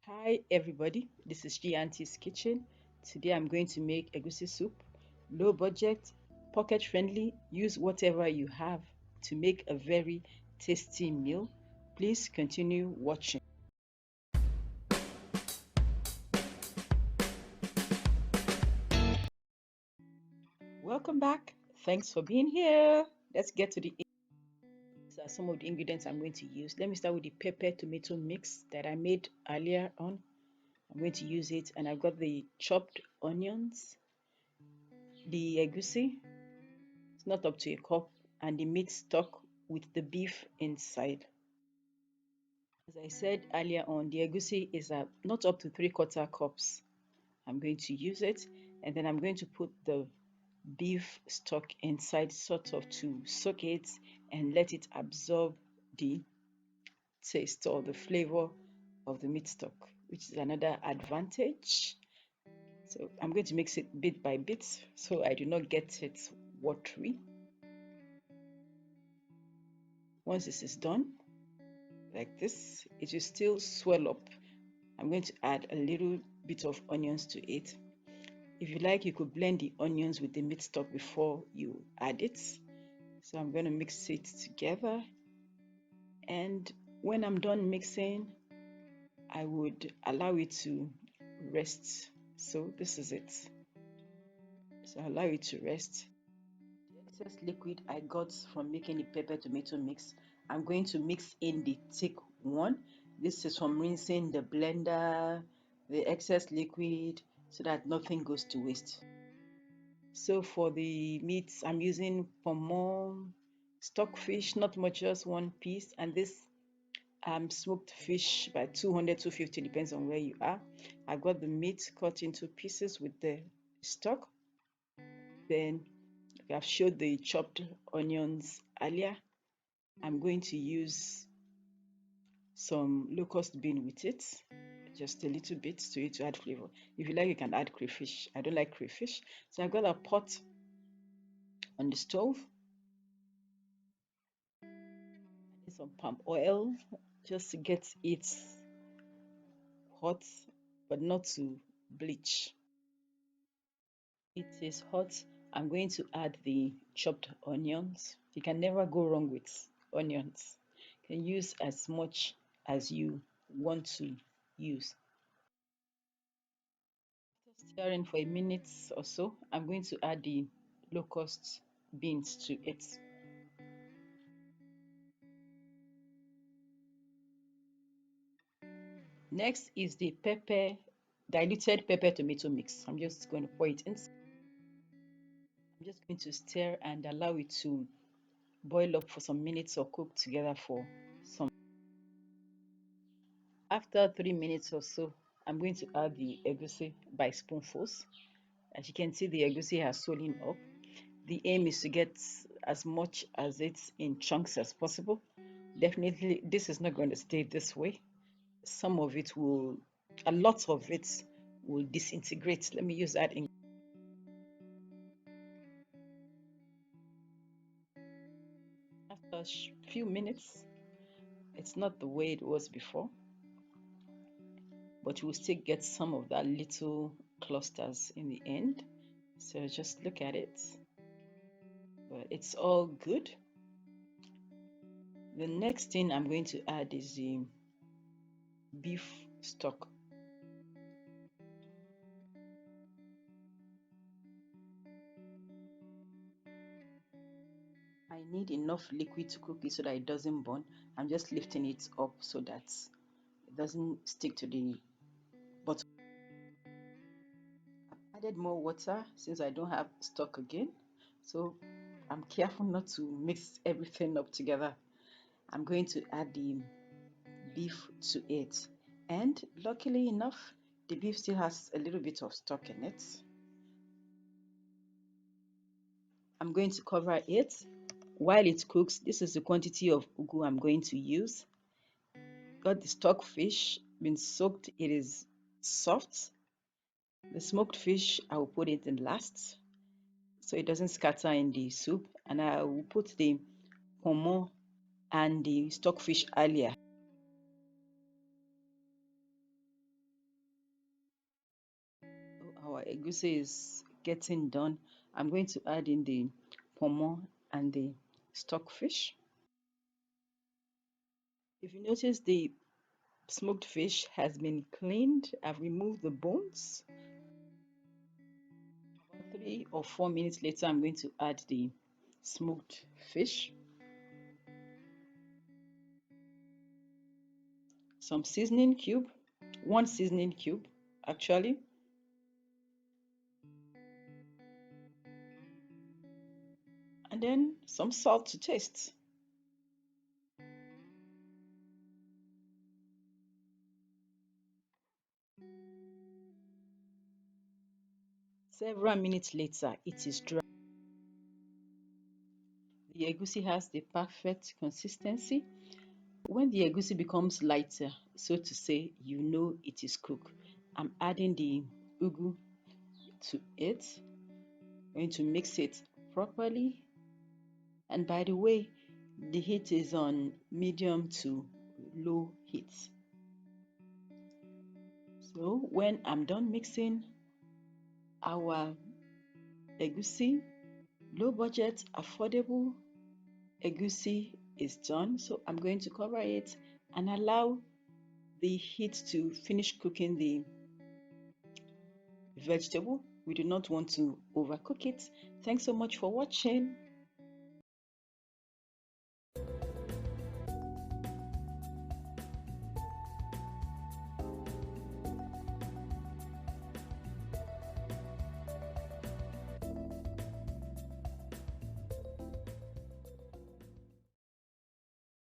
Hi everybody, this is G Auntie's Kitchen. Today I'm going to make egusi soup. Low budget, pocket friendly, use whatever you have to make a very tasty meal. Please continue watching. Welcome back. Thanks for being here. Let's get to the These are some of the ingredients I'm going to use. Let me start with the pepper tomato mix that I made earlier on. I'm going to use it, and I've got the chopped onions, the egusi, it's not up to a cup, and the meat stock with the beef inside. As I said earlier on, the egusi is not up to 3/4 cups. I'm going to use it, and then I'm going to put the beef stock inside, sort of to soak it and let it absorb the taste or the flavor of the meat stock, which is another advantage. So I'm going to mix it bit by bit so I do not get it watery. Once this is done, like this, it will still swell up. I'm going to add a little bit of onions to it. If you like, you could blend the onions with the meat stock before you add it. So I'm going to mix it together, and when I'm done mixing, I would allow it to rest. So this is it. So allow it to rest. The excess liquid I got from making the pepper tomato mix, I'm going to mix in the thick one. This is from rinsing the blender, the excess liquid, so that nothing goes to waste. So for the meats, I'm using pomo, stockfish, not much, just one piece, and this smoked fish by 200, 250, depends on where you are. I've got the meat cut into pieces with the stock. Then I've showed the chopped onions earlier. I'm going to use some locust bean with it, just a little bit to it to add flavor. If you like, you can add crayfish. I don't like crayfish, so I've got a pot on the stove. I need some palm oil just to get it hot, but not to bleach. It is hot. I'm going to add the chopped onions. You can never go wrong with onions. You can use as much as you want to use. After stirring for a minute or so, I'm going to add the locust beans to it. Next is the diluted pepper tomato mix. I'm just going to pour it in. I'm just going to stir and allow it to boil up for some minutes or cook together for some. After 3 minutes or so, I'm going to add the egusi by spoonfuls. As you can see, the egusi has swollen up. The aim is to get as much as it's in chunks as possible. Definitely, this is not going to stay this way. Some of it will, a lot of it will disintegrate. Let me use that in. After a few minutes, it's not the way it was before, but you will still get some of that little clusters in the end. So just look at it. But it's all good. The next thing I'm going to add is the beef stock. I need enough liquid to cook it so that it doesn't burn. I'm just lifting it up so that it doesn't stick to the bottom. I've added more water since I don't have stock again. So I'm careful not to mix everything up together. I'm going to add the beef to it. And luckily enough, the beef still has a little bit of stock in it. I'm going to cover it while it cooks. This is the quantity of ugu I'm going to use. Got the stock fish been soaked, it is soft. The smoked fish, I will put it in last so it doesn't scatter in the soup, and I will put the pomo and the stockfish earlier. egusi is getting done, I'm going to add in the pomo and the stockfish. If you notice, the smoked fish has been cleaned. I've removed the bones. 3 or 4 minutes later, I'm going to add the smoked fish, some seasoning cube, one seasoning cube actually, and then some salt to taste. Several minutes later, it is dry. The egusi has the perfect consistency. When the egusi becomes lighter, so to say, you know it is cooked. I'm adding the ugu to it. I'm going to mix it properly. And by the way, the heat is on medium to low heat. So when I'm done mixing our egusi, low budget, affordable egusi is done. So I'm going to cover it and allow the heat to finish cooking the vegetable. We do not want to overcook it. Thanks so much for watching.